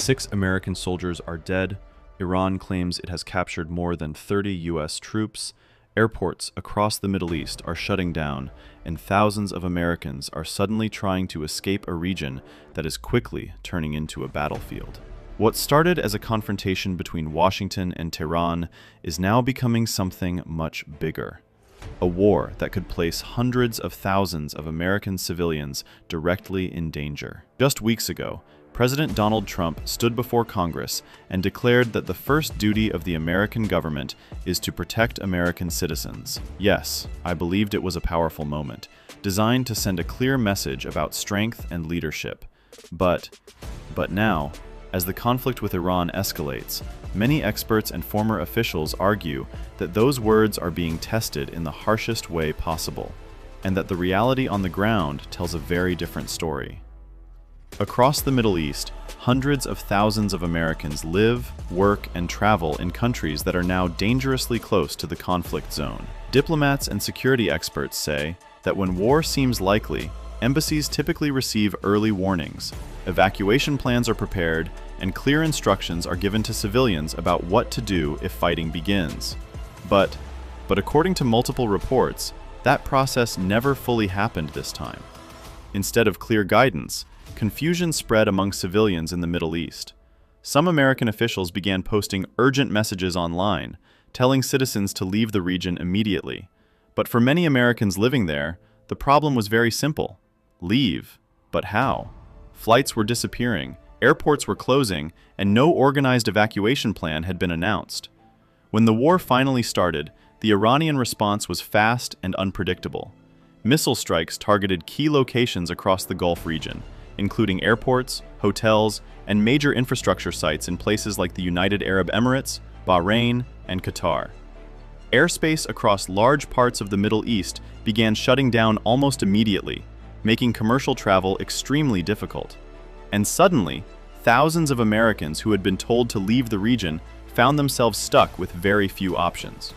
6 American soldiers are dead. Iran claims it has captured more than 30 U.S. troops. Airports across the Middle East are shutting down, and thousands of Americans are suddenly trying to escape a region that is quickly turning into a battlefield. What started as a confrontation between Washington and Tehran is now becoming something much bigger. A war that could place hundreds of thousands of American civilians directly in danger. Just weeks ago, President Donald Trump stood before Congress and declared that the first duty of the American government is to protect American citizens. Yes, I believed it was a powerful moment, designed to send a clear message about strength and leadership. But now, as the conflict with Iran escalates, many experts and former officials argue that those words are being tested in the harshest way possible, and that the reality on the ground tells a very different story. Across the Middle East, hundreds of thousands of Americans live, work, and travel in countries that are now dangerously close to the conflict zone. Diplomats and security experts say that when war seems likely, embassies typically receive early warnings, evacuation plans are prepared, and clear instructions are given to civilians about what to do if fighting begins. But according to multiple reports, that process never fully happened this time. Instead of clear guidance, confusion spread among civilians in the Middle East. Some American officials began posting urgent messages online, telling citizens to leave the region immediately. But for many Americans living there, the problem was very simple. Leave. But how? Flights were disappearing, airports were closing, and no organized evacuation plan had been announced. When the war finally started, the Iranian response was fast and unpredictable. Missile strikes targeted key locations across the Gulf region, including airports, hotels, and major infrastructure sites in places like the United Arab Emirates, Bahrain, and Qatar. Airspace across large parts of the Middle East began shutting down almost immediately, making commercial travel extremely difficult. And suddenly, thousands of Americans who had been told to leave the region found themselves stuck with very few options.